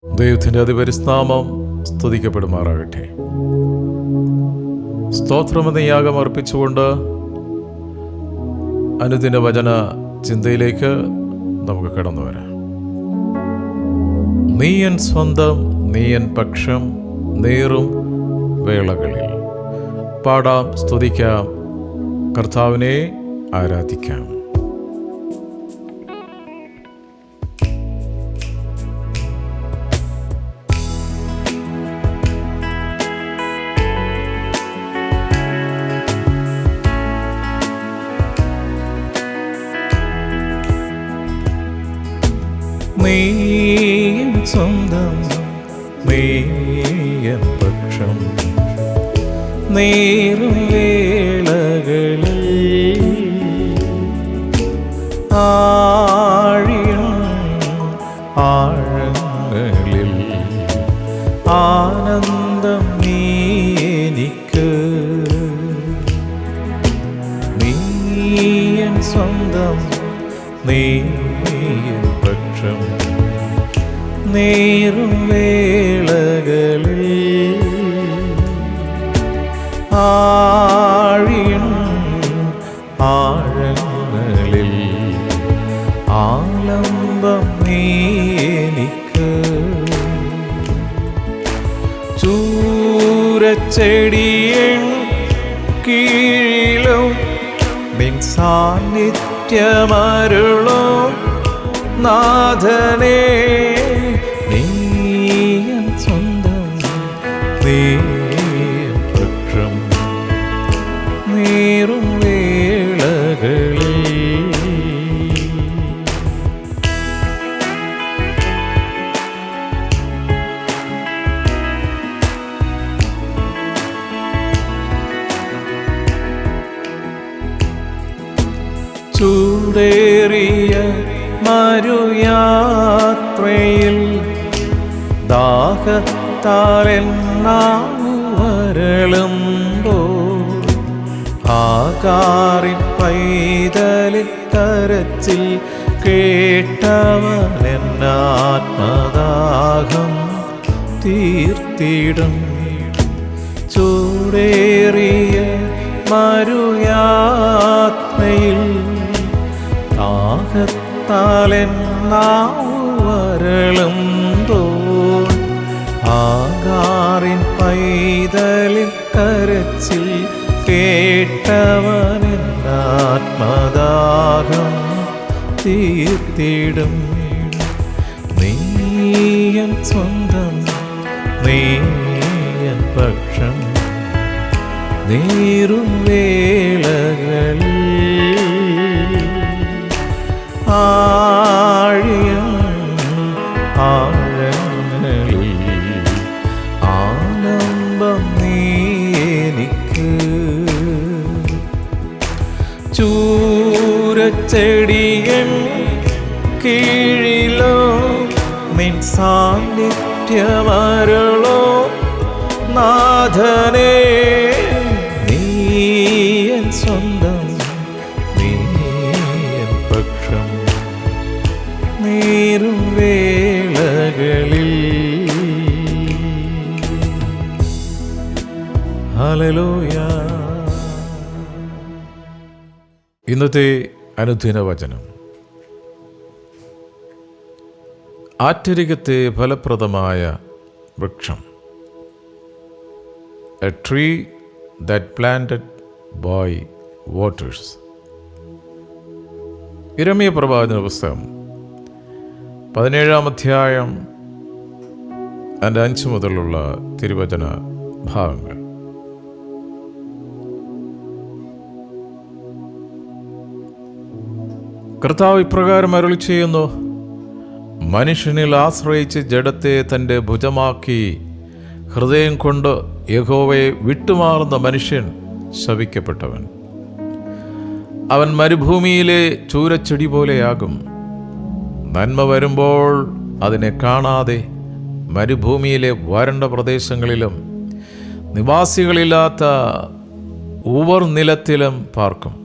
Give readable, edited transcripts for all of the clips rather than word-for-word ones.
ദൈവത്തിൻ്റെ അതിപരിസ്നാമം സ്തുതിക്കപ്പെടുമാറാകട്ടെ. സ്തോത്രമെന്ന യാഗം അർപ്പിച്ചുകൊണ്ട് അനുദിന വചന ചിന്തയിലേക്ക് നമുക്ക് കടന്നു വരാം. നീയൻ സ്വന്തം, നീയൻ പക്ഷം, നേറും വേളകളിൽ പാടാം, സ്തുതിക്കാം, കർത്താവിനെ ആരാധിക്കാം. നീയൻ സ്വന്തം, നീയൻ പക്ഷം, നേറും വേളകളിൽ ആഴിയും ആഴങ്ങളിൽ ആനന്ദം നീ എനിക്ക്. നീയൻ സ്വന്തം, നീയൻ പക്ഷം, നേറും വേളകളിൽ ആഴിയും ആഴങ്ങളിൽ ആലംബം നീ എനിക്ക്. ചൂരച്ചെടിയൻ കീഴിലും നിൻ സാന്നിധ്യമരുളും നാഥനേ. നീയൻ സ്വന്തം, നീയൻ പക്ഷം, നേറും വേളകളിൽ ചൂടേറിയ മരുയാത്രയിൽ ദാഹത്താൽ വരളുമ്പോൾ ആകാറിൻ പൈതലിൻ കരച്ചിൽ കേട്ടവൻ എന്നാത്മദാഹം തീർത്തിടും. ചൂടേറിയ മരുയാത്രയിൽ ദാഹത്താൽ വരളുമ്പോൾ ആകാറിൻ പൈതലിൻ കരച്ചിൽ കേട്ടവൻ ആത്മദാഹം തീർത്തിടും. നീയൻ സ്വന്തം, നീയൻ പക്ഷം, നേറും വേളകളിൽ ആഴിയും ആഴങ്ങളിൽ ആലംബം നീ എനിക്ക്. ചൂരച്ചെടിയൻ കീഴിലോ നിൻ സാന്നിധ്യമരുളോ നാഥനേ. നീയൻ സ്വന്തം, നീയൻ പക്ഷം, നേറും വേളകളിൽ. ഹല്ലേലൂയ. ഇന്നത്തെ അനുദിന വചനം: ആറ്റരികത്തെ ഫലപ്രദമായ വൃക്ഷം. A tree that planted by waters. യിരെമ്യാ പ്രവാചന പുസ്തകം 17-ാം അധ്യായം 5 മുതലുള്ള തിരുവചന ഭാഗങ്ങൾ. കർത്താവ് ഇപ്രകാരം അരുളി ചെയ്യുന്നു: മനുഷ്യനിൽ ആശ്രയിച്ച് ജഡത്തെ തൻ്റെ ഭുജമാക്കി ഹൃദയം കൊണ്ട് യഹോവയെ വിട്ടുമാറുന്ന മനുഷ്യൻ ശപിക്കപ്പെട്ടവൻ. അവൻ മരുഭൂമിയിലെ ചൂരച്ചെടി പോലെയാകും. നന്മ വരുമ്പോൾ അതിനെ കാണാതെ മരുഭൂമിയിലെ വരണ്ട പ്രദേശങ്ങളിലും നിവാസികളില്ലാത്ത ഉവർ നിലത്തിലും പാർക്കും.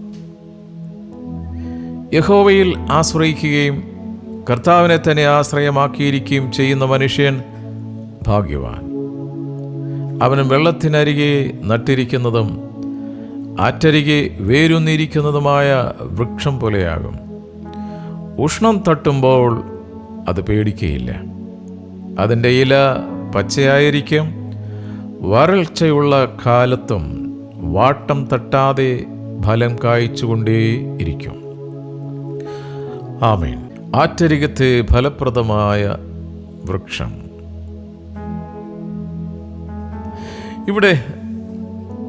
യഹോവയിൽ ആശ്രയിക്കുകയും കർത്താവിനെ തന്നെ ആശ്രയമാക്കിയിരിക്കുകയും ചെയ്യുന്ന മനുഷ്യൻ ഭാഗ്യവാൻ. അവൻ വെള്ളത്തിനരികെ നട്ടിരിക്കുന്നതും ആറ്റരികെ വേരൂന്നിരിക്കുന്നതുമായ വൃക്ഷം പോലെയാകും. ഉഷ്ണം തട്ടുമ്പോൾ അത് പേടിക്കുകയില്ല. അതിൻ്റെ ഇല പച്ചയായിരിക്കും. വരൾച്ചയുള്ള കാലത്തും വാട്ടം തട്ടാതെ ഫലം കായ്ച്ചുകൊണ്ടേയിരിക്കും. ആമേൻ. ആറ്റരികത്തെ ഫലപ്രദമായ വൃക്ഷം. ഇവിടെ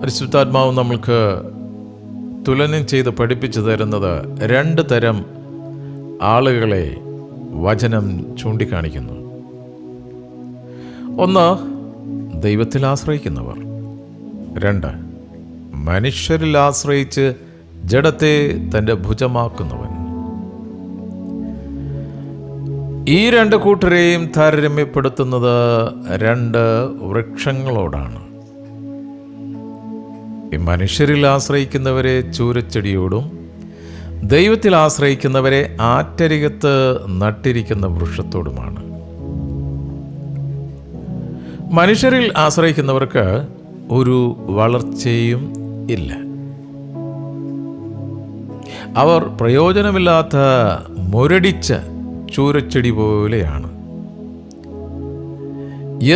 പരിശുദ്ധാത്മാവ് നമ്മൾക്ക് തുലനം ചെയ്ത് പഠിപ്പിച്ചു തരുന്നത് 2 തരം ആളുകളെ വചനം ചൂണ്ടിക്കാണിക്കുന്നു. ഒന്ന്, ദൈവത്തിൽ ആശ്രയിക്കുന്നവർ. 2, മനുഷ്യരിൽ ആശ്രയിച്ച് ജഡത്തെ തൻ്റെ ഭുജമാക്കുന്നവൻ. ഈ 2 കൂട്ടരെയും താരതമ്യപ്പെടുത്തുന്നത് 2 വൃക്ഷങ്ങളോടാണ്. ഈ മനുഷ്യരിൽ ആശ്രയിക്കുന്നവരെ ചൂരച്ചെടിയോടും ദൈവത്തിൽ ആശ്രയിക്കുന്നവരെ ആറ്റരികത്ത് നട്ടിരിക്കുന്ന വൃക്ഷത്തോടുമാണ്. മനുഷ്യരിൽ ആശ്രയിക്കുന്നവർക്ക് ഒരു വളർച്ചയും ഇല്ല. അവർ പ്രയോജനമില്ലാത്ത മുരടിച്ച ചൂരച്ചെടി പോലെയാണ്.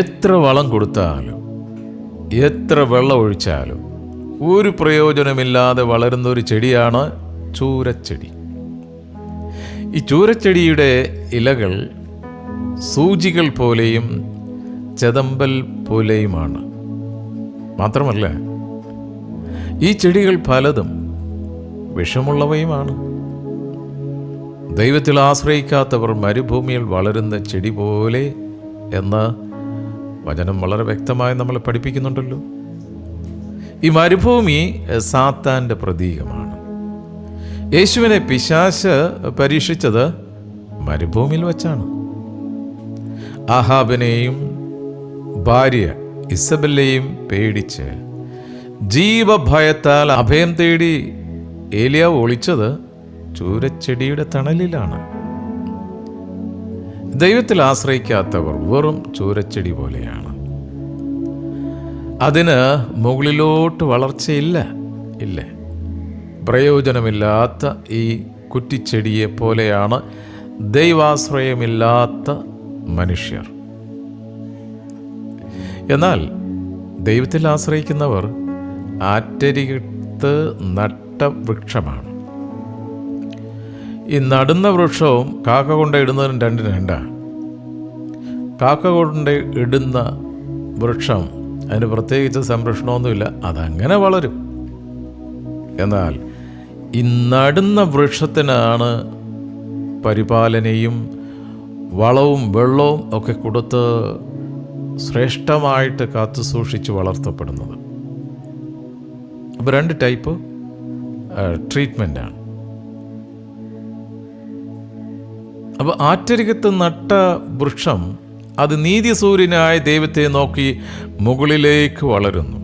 എത്ര വളം കൊടുത്താലും എത്ര വെള്ളം ഒഴിച്ചാലും ഒരു പ്രയോജനമില്ലാതെ വളരുന്നൊരു ചെടിയാണ് ചൂരച്ചെടി. ഈ ചൂരച്ചെടിയുടെ ഇലകൾ സൂചികൾ പോലെയും ചെതമ്പൽ പോലെയുമാണ്. മാത്രമല്ല, ഈ ചെടികൾ പലതും വിഷമുള്ളവയുമാണ്. ദൈവത്തിൽ ആശ്രയിക്കാത്തവർ മരുഭൂമിയിൽ വളരുന്ന ചെടി പോലെ എന്ന് വചനം വളരെ വ്യക്തമായി നമ്മളെ പഠിപ്പിക്കുന്നുണ്ടല്ലോ. ഈ മരുഭൂമി സാത്താൻ്റെ പ്രതീകമാണ്. യേശുവിനെ പിശാച് പരീക്ഷിച്ചത് മരുഭൂമിയിൽ വച്ചാണ്. ആഹാബിനെയും ഭാര്യ ഇസബെല്ലയും പേടിച്ച് ജീവഭയത്താൽ അഭയം തേടി ഏലിയാവ് ഒളിച്ചത് ചൂരച്ചെടിയുടെ തണലിലാണ്. ദൈവത്തിൽ ആശ്രയിക്കാത്തവർ വെറും ചൂരച്ചെടി പോലെയാണ്. അതിന് മുകളിലോട്ട് വളർച്ചയില്ല. പ്രയോജനമില്ലാത്ത ഈ കുറ്റിച്ചെടിയെ പോലെയാണ് ദൈവാശ്രയമില്ലാത്ത മനുഷ്യർ. എന്നാൽ ദൈവത്തിൽ ആശ്രയിക്കുന്നവർ ആറ്റരികത്ത് നട്ട വൃക്ഷമാണ്. ഈ നടുന്ന വൃക്ഷവും കാക്ക കൊണ്ട് ഇടുന്നതിനും 2 കാക്ക കൊണ്ട് ഇടുന്ന വൃക്ഷം അതിന് പ്രത്യേകിച്ച് സംരക്ഷണമൊന്നുമില്ല, അതങ്ങനെ വളരും. എന്നാൽ ഈ നടുന്ന വൃക്ഷത്തിനാണ് പരിപാലനയും വളവും വെള്ളവും ഒക്കെ കൊടുത്ത് ശ്രേഷ്ഠമായിട്ട് കാത്തു സൂക്ഷിച്ച് വളർത്തപ്പെടുന്നത്. അപ്പോൾ 2 ടൈപ്പ് ട്രീറ്റ്മെൻറ്റാണ്. അപ്പോൾ ആറ്റരികത്ത് നട്ട വൃക്ഷം അത് നീതിസൂര്യനായ ദൈവത്തെ നോക്കി മുകളിലേക്ക് വളരുന്നു.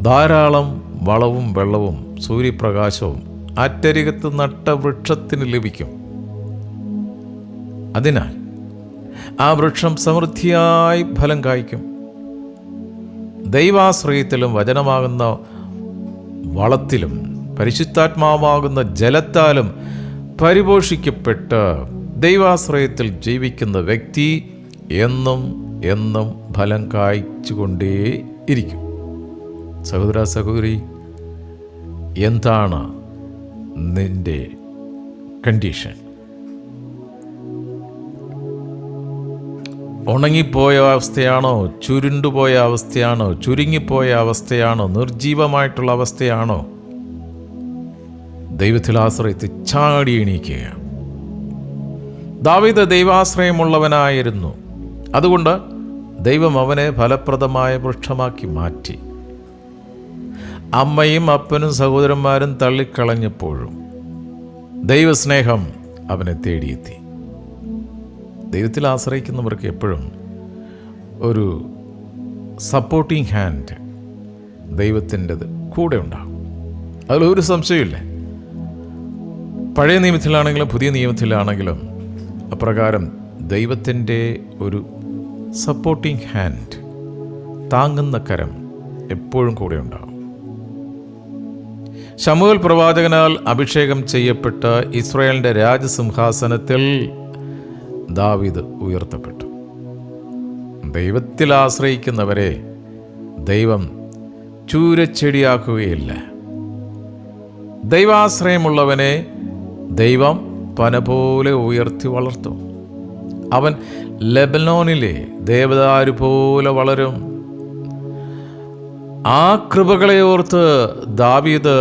ധാരാളം വളവും വെള്ളവും സൂര്യപ്രകാശവും ആറ്റരികത്ത് നട്ട വൃക്ഷത്തിന് ലഭിക്കും. അതിനാൽ ആ വൃക്ഷം സമൃദ്ധിയായി ഫലം കായ്ക്കും. ദൈവാശ്രയത്തിലും വചനമാകുന്ന വളത്തിലും പരിശുദ്ധാത്മാവാകുന്ന ജലത്താലും പരിപോഷിക്കപ്പെട്ട് ദൈവാശ്രയത്തിൽ ജീവിക്കുന്ന വ്യക്തി എന്നും എന്നും ഫലം കായ്ച്ചുകൊണ്ടേയിരിക്കും. സഹോദര സഹോദരി, എന്താണ് നിന്റെ കണ്ടീഷൻ? ഉണങ്ങിപ്പോയ അവസ്ഥയാണോ? ചുരുണ്ടുപോയ അവസ്ഥയാണോ? ചുരുങ്ങിപ്പോയ അവസ്ഥയാണോ? നിർജീവമായിട്ടുള്ള അവസ്ഥയാണോ? ദൈവത്തിൽ ആശ്രയിച്ച് ചാടി എണീക്കുക. ദാവീദ് ദൈവാശ്രയമുള്ളവനായിരുന്നു. അതുകൊണ്ട് ദൈവം അവനെ ഫലപ്രദമായ വൃക്ഷമാക്കി മാറ്റി. അമ്മയും അപ്പനും സഹോദരന്മാരും തള്ളിക്കളഞ്ഞപ്പോഴും ദൈവസ്നേഹം അവനെ തേടിയെത്തി. ദൈവത്തിൽ ആശ്രയിക്കുന്നവർക്ക് എപ്പോഴും ഒരു സപ്പോർട്ടിങ് ഹാൻഡ് ദൈവത്തിൻ്റെത് കൂടെ ഉണ്ടാകും. അതിലൊരു സംശയമില്ല. പഴയ നിയമത്തിലാണെങ്കിലും പുതിയ നിയമത്തിലാണെങ്കിലും അപ്രകാരം ദൈവത്തിൻ്റെ ഒരു സപ്പോർട്ടിംഗ് ഹാൻഡ്, താങ്ങുന്ന കരം എപ്പോഴും കൂടെ ഉണ്ടാകും. ശമൂവേൽ പ്രവാചകനാൽ അഭിഷേകം ചെയ്യപ്പെട്ട ഇസ്രായേലിൻ്റെ രാജസിംഹാസനത്തിൽ ദാവീദ് ഉയർത്തപ്പെട്ടു. ദൈവത്തിൽ ആശ്രയിക്കുന്നവരെ ദൈവം ചൂരച്ചെടിയാക്കുകയില്ല. ദൈവാശ്രയമുള്ളവനെ ദൈവം പന പോലെ ഉയർത്തി വളർത്തും. അവൻ ലെബനോനിലെ ദേവദാരു പോലെ വളരും. ആ കൃപകളെ ഓർത്ത് ദാവീദ്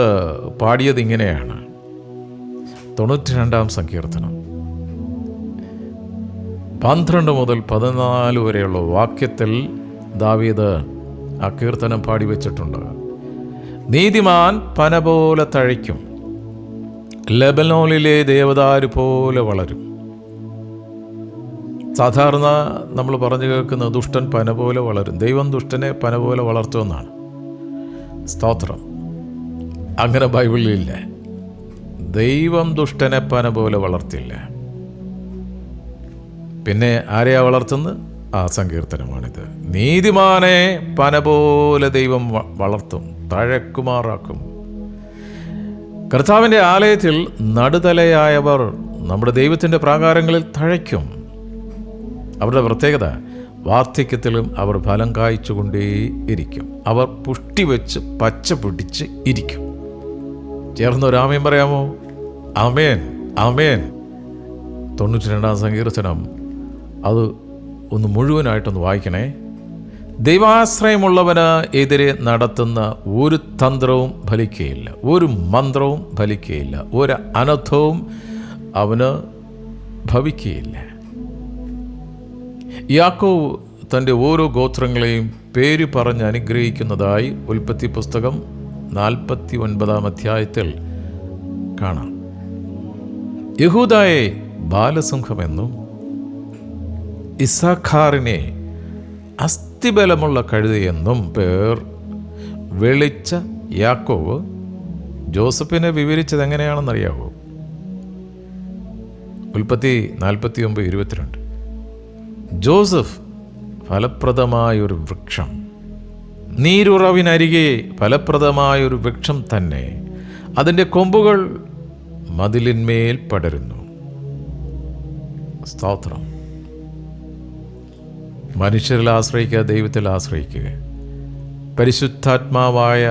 പാടിയത് ഇങ്ങനെയാണ്. 92-ാം സങ്കീർത്തനം 12 മുതൽ 14 വരെയുള്ള വാക്യത്തിൽ ദാവീദ് ആ കീർത്തനം പാടി വച്ചിട്ടുണ്ട്. നീതിമാൻ പന പോലെ തഴയ്ക്കും, ലെബനോനിലെ ദേവദാരു പോലെ വളരും. സാധാരണ നമ്മൾ പറഞ്ഞു കേൾക്കുന്ന ദുഷ്ടൻ പന പോലെ വളരും, ദൈവം ദുഷ്ടനെ പന പോലെ വളർത്തുമെന്നാണ്. സ്തോത്രം. അങ്ങനെ ബൈബിളിലില്ല. ദൈവം ദുഷ്ടനെ പന പോലെ വളർത്തില്ല. പിന്നെ ആരെയാ വളർത്തുന്നത്? ആ സങ്കീർത്തനമാണിത്. നീതിമാനെ പന പോലെ ദൈവം വളർത്തും, തഴക്കുമാറാക്കും. കർത്താവിൻ്റെ ആലയത്തിൽ നടുതലയായവർ നമ്മുടെ ദൈവത്തിൻ്റെ പ്രാകാരങ്ങളിൽ തഴയ്ക്കും. അവരുടെ പ്രത്യേകത, വാർദ്ധക്യത്തിലും അവർ ഫലം കായ്ച്ചുകൊണ്ടേയിരിക്കും. അവർ പുഷ്ടി വെച്ച് പച്ച പിടിച്ച് ഇരിക്കും. ചേർന്നൊരു ആമേൻ പറയാമോ? ആമേൻ, ആമേൻ. 92-ാം സങ്കീർത്തനം അത് ഒന്ന് മുഴുവനായിട്ടൊന്ന് വായിക്കണേ. ദൈവാശ്രയമുള്ളവന് എതിരെ നടത്തുന്ന ഒരു തന്ത്രവും ഫലിക്കുകയില്ല, ഒരു മന്ത്രവും ഫലിക്കുകയില്ല, ഒരു അനർത്ഥവും അവന് ഭവിക്കുകയില്ല. യാക്കോബ് തൻ്റെ ഓരോ ഗോത്രങ്ങളെയും പേര് പറഞ്ഞ് അനുഗ്രഹിക്കുന്നതായി ഉൽപ്പത്തി പുസ്തകം 49-ാം അധ്യായത്തിൽ കാണാം. യഹൂദായെ ബാലസിംഹമെന്നും ഇസ്സാഖാറിനെ അസ്ഥിബലമുള്ള കഴുതയെന്നും പേർ വിളിച്ച യാക്കോബ് ജോസഫിനെ വിവരിച്ചത് എങ്ങനെയാണെന്നറിയാവോ? ഉൽപ്പത്തി 49:22. ജോസഫ് ഫലപ്രദമായൊരു വൃക്ഷം, നീരുറവിനരികെ ഫലപ്രദമായൊരു വൃക്ഷം തന്നെ, അതിൻ്റെ കൊമ്പുകൾ മതിലിന്മേൽ പടരുന്നു. സ്തോത്രം. മനുഷ്യരിൽ ആശ്രയിക്കുക, ദൈവത്തിൽ ആശ്രയിക്കുക. പരിശുദ്ധാത്മാവായ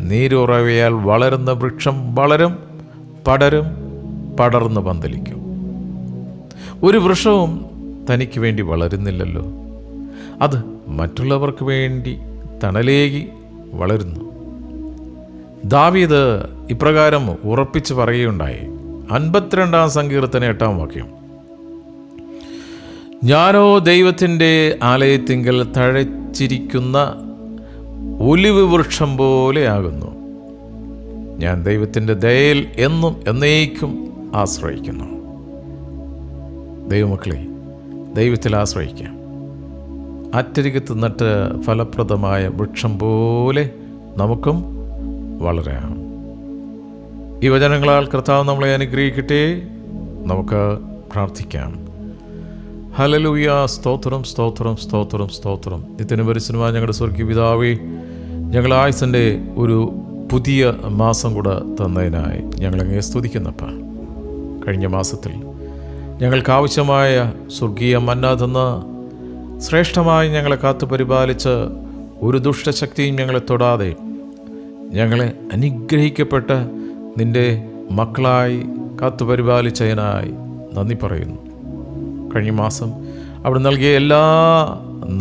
നീരുറവയാൽ വളരുന്ന വൃക്ഷം വളരും, പടരും, പടർന്ന് പന്തലിക്കും. ഒരു വൃക്ഷവും തനിക്ക് വേണ്ടി വളരുന്നില്ലല്ലോ, അത് മറ്റുള്ളവർക്ക് വേണ്ടി തണലേകി വളരുന്നു. ദാവീദ് ഇപ്രകാരം ഉറപ്പിച്ച് പറയുകയുണ്ടായി. 52-ാം സങ്കീർത്തനം 8-ാം വാക്യം. ഞാനോ ദൈവത്തിൻ്റെ ആലയത്തിങ്കൽ തഴച്ചിരിക്കുന്ന ഒലിവ് വൃക്ഷം പോലെയാകുന്നു. ഞാൻ ദൈവത്തിൻ്റെ ദയയിൽ എന്നും എന്നേക്കും ആശ്രയിക്കുന്നു. ദൈവമക്കളെ, ദൈവത്തിൽ ആശ്രയിക്കാം. അറ്റരികത്ത് നട്ട് ഫലപ്രദമായ വൃക്ഷം പോലെ നമുക്കും വളരാം. ഈ വചനങ്ങളാൽ കർത്താവ് നമ്മളെ അനുഗ്രഹിക്കട്ടെ. നമുക്ക് പ്രാർത്ഥിക്കാം. ഹല്ലേലൂയ. സ്തോത്രം, സ്തോത്രം, സ്തോത്രം, സ്തോത്രം. നിത്യനും പരിശുദ്ധനുമായ ഞങ്ങളുടെ സ്വർഗീയ പിതാവേ, ഞങ്ങൾ ആയുസ്സിൻ്റെ ഒരു പുതിയ മാസം കൂടെ തന്നതിനായി ഞങ്ങളങ്ങേ സ്തുതിക്കുന്നപ്പ. കഴിഞ്ഞ മാസത്തിൽ ഞങ്ങൾക്ക് ആവശ്യമായ സ്വർഗീയ മന്ന തന്ന് ശ്രേഷ്ഠമായി ഞങ്ങളെ കാത്തു പരിപാലിച്ച് ഒരു ദുഷ്ടശക്തിയും ഞങ്ങളെ തൊടാതെ ഞങ്ങളെ അനുഗ്രഹിക്കപ്പെട്ട നിൻ്റെ മക്കളായി കാത്തു പരിപാലിച്ചതിനായി നന്ദി പറയുന്നു. കഴിഞ്ഞ മാസം അവിടെ നൽകിയ എല്ലാ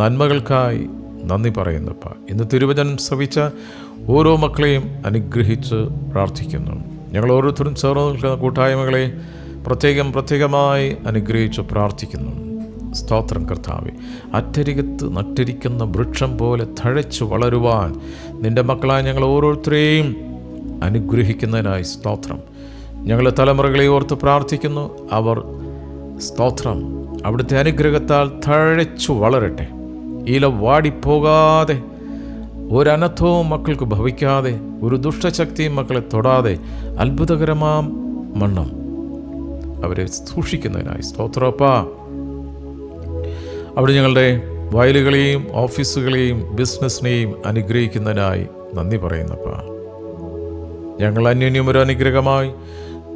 നന്മകൾക്കായി നന്ദി പറയുന്നപ്പ. ഇന്ന് തിരുവചനം ശ്രവിച്ച ഓരോ മക്കളെയും അനുഗ്രഹിച്ച് പ്രാർത്ഥിക്കുന്നു. ഞങ്ങൾ ഓരോരുത്തരും ചേർന്ന് നിൽക്കുന്ന കൂട്ടായ്മകളെ പ്രത്യേകമായി അനുഗ്രഹിച്ച് പ്രാർത്ഥിക്കുന്നു. സ്തോത്രം കർത്താവേ. അറ്റരികത്ത് നട്ടിരിക്കുന്ന വൃക്ഷം പോലെ തഴച്ചു വളരുവാൻ നിൻ്റെ മക്കളായ ഞങ്ങൾ ഓരോരുത്തരെയും അനുഗ്രഹിക്കുന്നതിനായി സ്തോത്രം. ഞങ്ങളുടെ തലമുറകളെ ഓർത്ത് പ്രാർത്ഥിക്കുന്നു. അവർ സ്തോത്രം അവിടുത്തെ അനുഗ്രഹത്താൽ തഴച്ചു വളരട്ടെ. ഇല വാടിപ്പോകാതെ, ഒരനർത്ഥവും മക്കൾക്ക് ഭവിക്കാതെ, ഒരു ദുഷ്ടശക്തിയും മക്കളെ തൊടാതെ അത്ഭുതകരമാം മണ്ണം അവരെ സൂക്ഷിക്കുന്നതിനായി സ്തോത്രപ്പാ. അവിടെ ഞങ്ങളുടെ വയലുകളെയും ഓഫീസുകളെയും ബിസിനസ്സിനെയും അനുഗ്രഹിക്കുന്നതിനായി നന്ദി പറയുന്നപ്പാ. ഞങ്ങൾ അന്യോന്യം ഒരു അനുഗ്രഹമായി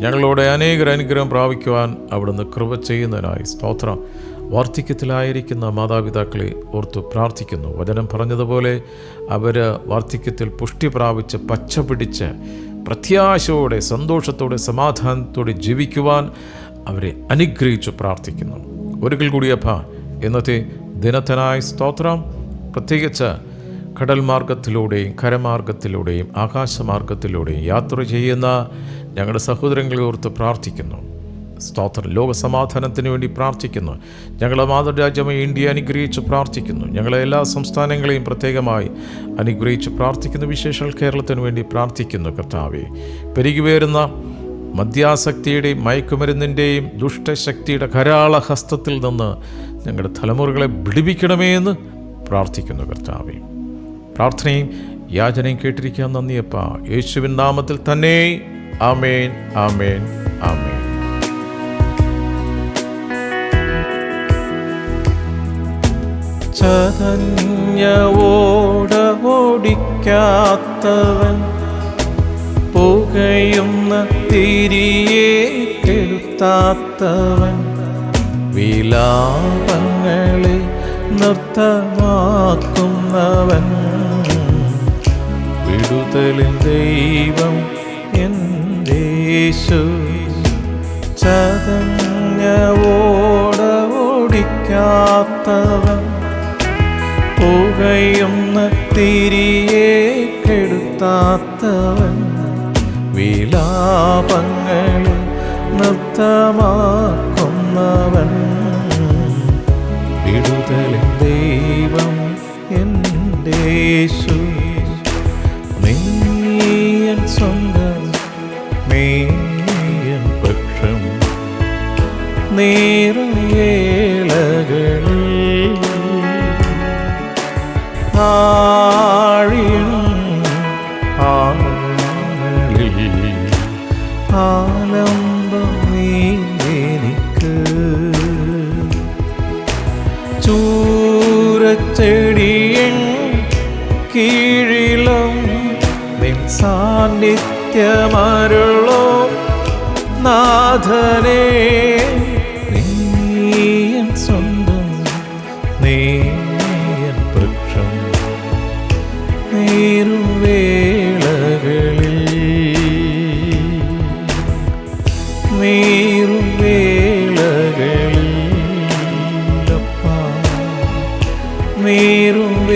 ഞങ്ങളോട് അനേകർ അനുഗ്രഹം പ്രാപിക്കുവാൻ അവിടുന്ന് കൃപ ചെയ്യുന്നതിനായി സ്തോത്രം. വാർദ്ധക്യത്തിലായിരിക്കുന്ന മാതാപിതാക്കളെ ഓർത്ത് പ്രാർത്ഥിക്കുന്നു. വചനം പറഞ്ഞതുപോലെ അവർ വാർദ്ധക്യത്തിൽ പുഷ്ടി പ്രാപിച്ച് പച്ച പിടിച്ച് പ്രത്യാശയോടെ സന്തോഷത്തോടെ സമാധാനത്തോടെ ജീവിക്കുവാൻ അവരെ അനുഗ്രഹിച്ചു പ്രാർത്ഥിക്കുന്നു. ഒരിക്കൽ കൂടിയപ്പാ ഇന്നത്തെ ദിനത്തിനായി സ്തോത്രം. പ്രത്യേകിച്ച് കടൽ മാർഗത്തിലൂടെയും കരമാർഗത്തിലൂടെയും ആകാശമാർഗത്തിലൂടെയും യാത്ര ചെയ്യുന്ന ഞങ്ങളുടെ സഹോദരങ്ങളെ ഓർത്ത് പ്രാർത്ഥിക്കുന്നു. സ്തോത്രം. ലോകസമാധാനത്തിന് വേണ്ടി പ്രാർത്ഥിക്കുന്നു. ഞങ്ങളുടെ മാതൃരാജ്യമായ ഇന്ത്യ അനുഗ്രഹിച്ച് പ്രാർത്ഥിക്കുന്നു. ഞങ്ങളെ എല്ലാ സംസ്ഥാനങ്ങളെയും പ്രത്യേകമായി അനുഗ്രഹിച്ച് പ്രാർത്ഥിക്കുന്നു. വിശേഷാൽ കേരളത്തിന് വേണ്ടി പ്രാർത്ഥിക്കുന്നു. കർത്താവേ, പെരുകി വരുന്ന മദ്യാസക്തിയുടെയും മയക്കുമരുന്നിൻ്റെയും ദുഷ്ടശക്തിയുടെ കരാളഹസ്തത്തിൽ നിന്ന് ഞങ്ങളുടെ തലമുറകളെ വിടുവിക്കണമേ എന്ന് പ്രാർത്ഥിക്കുന്നു. കർത്താവേ, പ്രാർത്ഥനയും യാചനയും കേട്ടിരിക്കാൻ നന്ദിയപ്പാ. യേശുവിൻ നാമത്തിൽ തന്നെ. ആമേൻ, ആമേൻ, ആമേൻ. ചതഞ്ഞവോട ഓടിക്കാത്തവൻ, പുകയുന്ന തിരിയെ കെടുത്താത്തവൻ, വിലാപങ്ങളെ നൃത്തമാക്കുന്നവൻ, വിടുതലിൻ ദൈവം എൻ്റെ യേശു. ചതഞ്ഞവോട ഓടിക്കാത്തവൻ, പുകയുന്ന തിരിയെ കെടുത്താത്തവൻ, വിലാപങ്ങളെ നൃത്തമാക്കുന്നവൻ, വിടുതലിൻ ദൈവം എൻ്റെ യേശു. നീയൻ സ്വന്തം, നീയൻ പക്ഷം, നേരവേളകളിൽ ആഴിയും ആഴങ്ങളിൽ ആലംബം നീ എനിക്ക്. ചൂരച്ചെടിയൻ കീഴിലും നിൻ സാന്നിധ്യമരുളോ നാഥനേ. നീയൻ സ്വന്തം, നീയൻ പക്ഷം, നീരുവേളകളിൽ നീരുവേളകളിൽ അപ്പാ, നീരുവേളകളിൽ